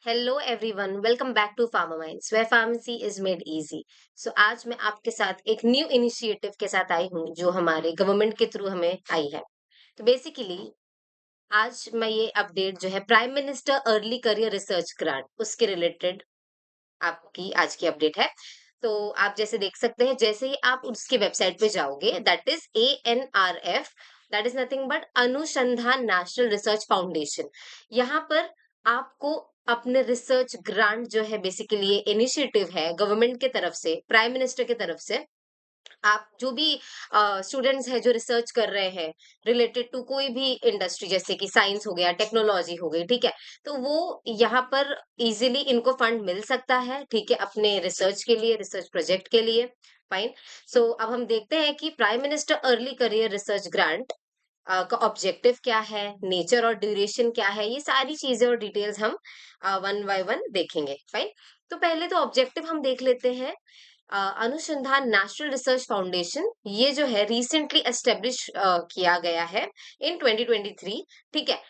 Hello everyone, welcome back to Pharma Minds where pharmacy is made easy. So आज मैं आपके साथ एक न्यू इनिशिएटिव के साथ आई हूँ जो हमारे गवर्नमेंट के थ्रू हमें आई है। तो बेसिकली आज मैं ये अपडेट जो है prime minister early career research grant उसके रिलेटेड आपकी आज की अपडेट है। तो आप जैसे देख सकते हैं, जैसे ही आप उसकी वेबसाइट पे जाओगे, that is ANRF, that is nothing but अनुसंधान नेशनल रिसर्च फाउंडेशन। यहाँ पर आपको अपने रिसर्च ग्रांट जो है, बेसिकली ये इनिशिएटिव है गवर्नमेंट के तरफ से, प्राइम मिनिस्टर की तरफ से। आप जो भी स्टूडेंट्स हैं जो रिसर्च कर रहे हैं रिलेटेड टू कोई भी इंडस्ट्री, जैसे कि साइंस हो गया, टेक्नोलॉजी हो गई, ठीक है, तो वो यहाँ पर इजीली इनको फंड मिल सकता है, ठीक है, अपने रिसर्च के लिए, रिसर्च प्रोजेक्ट के लिए। फाइन। सो अब हम देखते हैं कि prime minister early career research grant का ऑब्जेक्टिव क्या है, नेचर और ड्यूरेशन क्या है, ये सारी चीजें और डिटेल्स हम वन बाय वन देखेंगे। फाइन। तो पहले तो ऑब्जेक्टिव हम देख लेते हैं। अनुसंधान नेशनल रिसर्च फाउंडेशन, ये जो है रिसेंटली एस्टेब्लिश किया गया है इन 2023। ठीक है।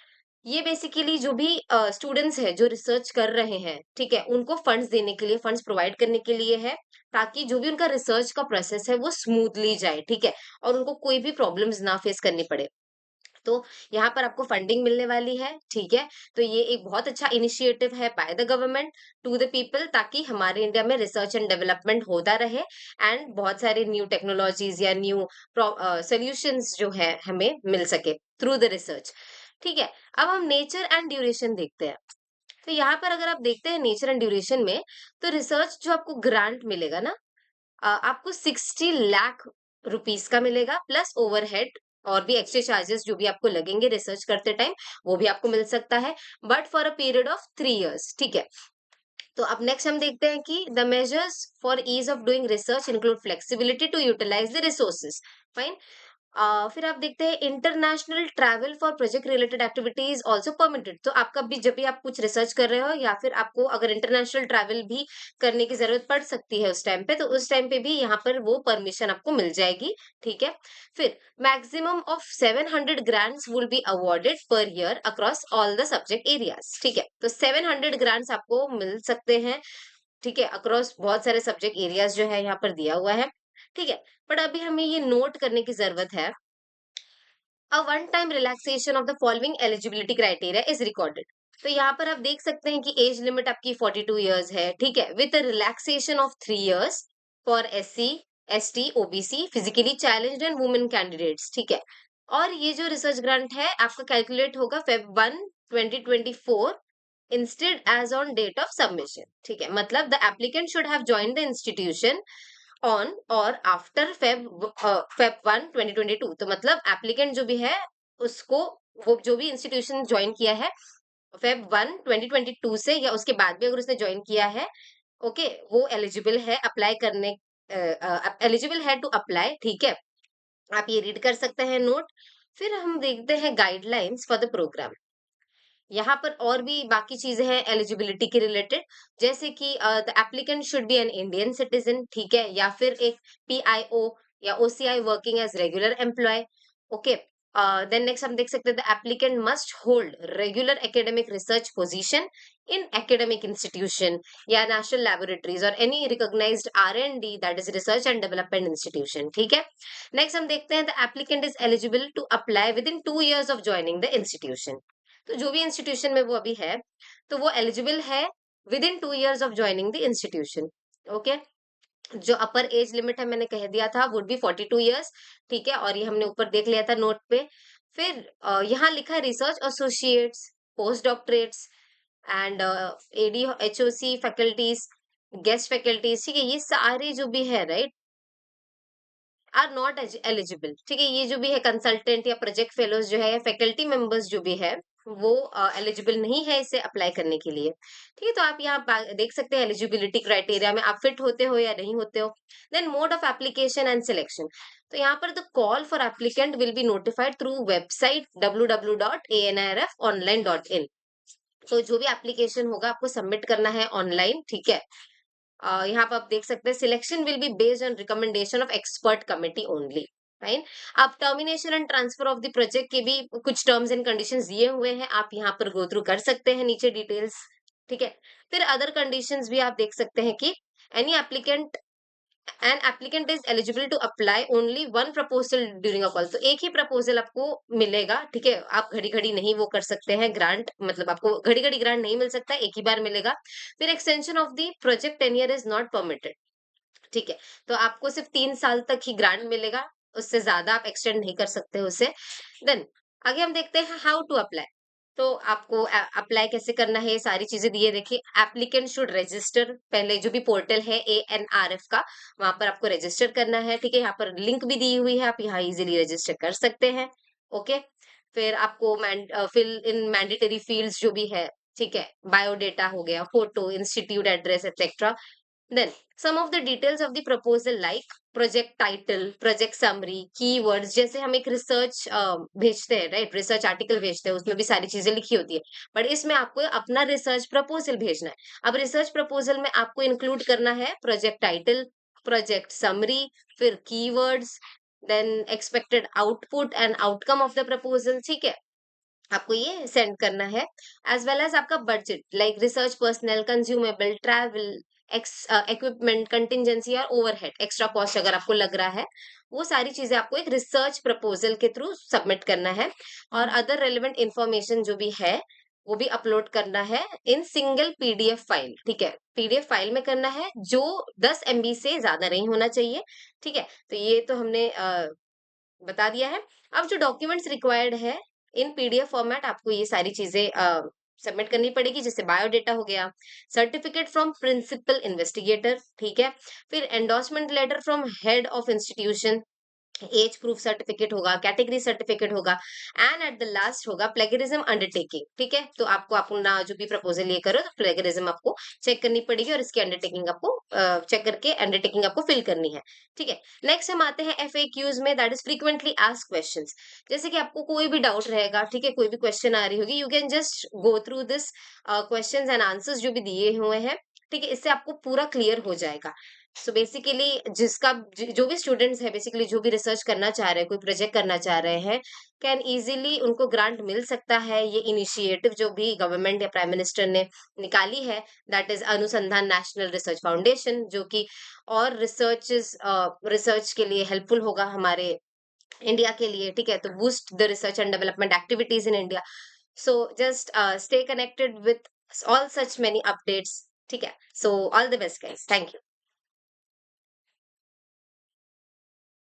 ये बेसिकली जो भी स्टूडेंट्स है जो रिसर्च कर रहे हैं, ठीक है, उनको फंड्स देने के लिए, फंड्स प्रोवाइड करने के लिए है, ताकि जो भी उनका रिसर्च का प्रोसेस है वो स्मूथली जाए, ठीक है, और उनको कोई भी प्रॉब्लम्स ना फेस करनी पड़े। तो यहाँ पर आपको फंडिंग मिलने वाली है, ठीक है। तो ये एक बहुत अच्छा इनिशिएटिव है by the government to the people, ताकि हमारे इंडिया में रिसर्च एंड डेवलपमेंट होता रहे एंड बहुत सारे न्यू टेक्नोलॉजीज या न्यू सॉल्यूशंस जो है हमें मिल सके थ्रू द रिसर्च। ठीक है। अब हम नेचर एंड ड्यूरेशन देखते हैं। तो यहाँ पर अगर आप देखते हैं नेचर एंड ड्यूरेशन में, तो रिसर्च जो आपको ग्रांट मिलेगा ना, आपको 60 लाख रुपीस का मिलेगा, प्लस ओवरहेड और भी एक्स्ट्रा चार्जेस जो भी आपको लगेंगे रिसर्च करते टाइम, वो भी आपको मिल सकता है, but for a period of 3 years. ठीक है। तो अब नेक्स्ट हम देखते हैं कि the measures for ease of doing research include flexibility to utilise the resources. Fine. फिर आप देखते हैं international travel for project related activities also permitted. तो आपका भी जब भी आप कुछ रिसर्च कर रहे हो, या फिर आपको अगर इंटरनेशनल ट्रैवल भी करने की जरूरत पड़ सकती है उस टाइम पे, तो उस टाइम पे भी यहाँ पर वो परमिशन आपको मिल जाएगी। ठीक है। फिर maximum of 700 grants will be awarded per year across all the subject areas. ठीक है। तो 700 ग्रांट्स आपको मिल सकते हैं, ठीक है, अक्रॉस बहुत सारे सब्जेक्ट एरियाज जो है यहाँ पर दिया हुआ है। ठीक है। बट अभी हमें ये नोट करने की जरूरत है, a one time relaxation of the following eligibility criteria is recorded. तो यहाँ पर आप देख सकते हैं कि एज लिमिट आपकी 42 इयर्स है, ठीक है, with relaxation of 3 years for SC, ST, OBC, physically challenged and women candidates. ठीक है। और ये जो रिसर्च ग्रांट है आपका कैलकुलेट होगा Feb 1 2024 instead as on date of submission. ठीक है। मतलब the applicant should have joined the institution on or after Feb 1 2022। तो मतलब एप्लीकेंट जो भी है उसको, वो जो भी इंस्टीट्यूशन ज्वाइन किया है Feb 1 2022 से, या उसके बाद भी अगर उसने ज्वाइन किया है, ओके, वो एलिजिबल है अप्लाई करने, एलिजिबल है टू अप्लाई। ठीक है। आप ये रीड कर सकते हैं नोट। फिर हम देखते हैं गाइडलाइंस फॉर द प्रोग्राम। यहाँ पर और भी बाकी चीजें हैं एलिजिबिलिटी के रिलेटेड, जैसे कि the applicant should be an Indian citizen, ठीक है, या फिर एक PIO या OCI working as regular employ. Okay. Then next हम देख सकते हैं the applicant must hold regular academic research position in academic institution या national laboratories or any recognised R&D, that is research and development institution. ठीक है। Next हम देखते हैं the applicant is eligible to apply within 2 years of joining the institution. तो जो भी institution में वो अभी है, तो वो एलिजिबल है with in 2 years of joining the institution. Okay. जो अपर एज लिमिट है मैंने कह दिया था वुड बी 42 इयर्स। ठीक है। और ये हमने ऊपर देख लिया था नोट पे। फिर यहाँ लिखा है research associates, post doctorates and AD HOC faculties, guest faculties, ठीक है, ये सारे जो भी है, राइट, आर नॉट एलिजिबल। ठीक है। ये जो भी है कंसल्टेंट या प्रोजेक्ट फेलोज जो है या फैकल्टी मेंबर्स जो भी है, वो एलिजिबल नहीं है इसे अप्लाई करने के लिए। ठीक है। तो आप यहाँ देख सकते हैं एलिजिबिलिटी क्राइटेरिया में आप फिट होते हो या नहीं होते हो। Then mode of application and selection. तो यहाँ पर the call for applicant will be notified through website www.anrfonline.in। तो जो भी एप्लीकेशन होगा आपको सबमिट करना है ऑनलाइन। ठीक है। यहाँ पर आप देख सकते हैं selection will be based on recommendation of expert committee only. Fine. अब termination and transfer of the project के भी कुछ टर्म्स एंड कंडीशंस दिए हुए हैं, आप यहाँ पर गो थ्रू कर सकते हैं नीचे डिटेल्स। ठीक है। फिर अदर कंडीशंस भी आप देख सकते हैं कि any applicant an applicant is eligible to apply only one proposal during a call. तो एक ही प्रपोजल आपको मिलेगा, ठीक है। आप घड़ी घड़ी नहीं वो कर सकते हैं ग्रांट, मतलब आपको घड़ी घड़ी ग्रांट नहीं मिल सकता, एक ही बार मिलेगा। फिर extension of the project tenure is not permitted, ठीक है। तो आपको सिर्फ 3 साल तक ही ग्रांट मिलेगा, उससे ज्यादा आप एक्सटेंड नहीं कर सकते उसे। देन आगे हम देखते हैं हाउ टू अप्लाई। तो आपको अप्लाई कैसे करना है, ये सारी चीजें दिए। देखिए, एप्लीकेंट शुड रजिस्टर, पहले जो भी पोर्टल है ANRF का, वहां पर आपको रजिस्टर करना है, ठीक है। यहाँ पर लिंक भी दी हुई है, आप यहाँ इजीली रजिस्टर कर सकते हैं। ओके। फिर आपको फिल इन मैंडेटरी फील्ड्स जो भी है, ठीक है। बायोडेटा हो गया, photo, institute address etcetera. Then, some of the details of the proposal like project title, project summary, keywords, जैसे हम एक रिसर्च भेजते हैं, राइट, रिसर्च आर्टिकल भेजते हैं, उसमें भी सारी चीजें लिखी होती है। बट इसमें आपको अपना रिसर्च प्रपोजल भेजना है। अब रिसर्च प्रपोजल में आपको इंक्लूड करना है प्रोजेक्ट टाइटल, प्रोजेक्ट समरी, फिर keywords, then expected output and outcome of the proposal, ठीक है। आपको ये सेंड करना है। एज वेल एज आपका budget like research personal, consumable, travel, equipment, contingency और ओवरहेड, एक्स्ट्रा कॉस्ट अगर आपको लग रहा है, वो सारी चीजें आपको एक रिसर्च प्रपोजल के थ्रू सबमिट करना है। और अदर रेलिवेंट इंफॉर्मेशन जो भी है वो भी अपलोड करना है इन सिंगल PDF फाइल, ठीक है। PDF फाइल में करना है, जो 10 MB से ज्यादा नहीं होना चाहिए, ठीक है। तो ये तो हमने बता दिया है। अब जो डॉक्यूमेंट्स रिक्वायर्ड है इन PDF फॉर्मेट, आपको ये सारी चीजें सबमिट करनी पड़ेगी, जैसे बायोडेटा हो गया, सर्टिफिकेट फ्रॉम प्रिंसिपल इन्वेस्टिगेटर, ठीक है। फिर endorsement letter from head of institution, as proof certificate होगा, कैटेगरी सर्टिफिकेट होगा, एंड एट द लास्ट होगा प्लेगरिज्म अंडरटेकिंग, ठीक है। तो आपको अपना जो भी प्रपोजल ये करो तो प्लेगरिज्म आपको चेक करनी पड़ेगी, और इसकी अंडरटेकिंग आपको चेक करके अंडरटेकिंग आपको फिल करनी है, ठीक है। नेक्स्ट हम आते हैं FAQs में, that is frequently asked questions. जैसे कि आपको कोई भी डाउट रहेगा, ठीक है, कोई भी क्वेश्चन आ रही होगी, you can just go through this questions and answers जो भी दिए हुए हैं, ठीक है। इससे आपको पूरा क्लियर हो जाएगा। सो बेसिकली जो भी स्टूडेंट्स है, बेसिकली जो भी रिसर्च करना चाह रहे हैं, कोई प्रोजेक्ट करना चाह रहे हैं, कैन इजीली उनको ग्रांट मिल सकता है। ये इनिशिएटिव जो भी गवर्नमेंट या प्राइम मिनिस्टर ने निकाली है, दैट इज अनुसंधान नेशनल रिसर्च फाउंडेशन, जो कि और रिसर्च के लिए हेल्पफुल होगा हमारे इंडिया के लिए, ठीक है। तो boost the research and development activities in India. So just stay connected with all such many updates, ठीक है। So all the best guys, thank you.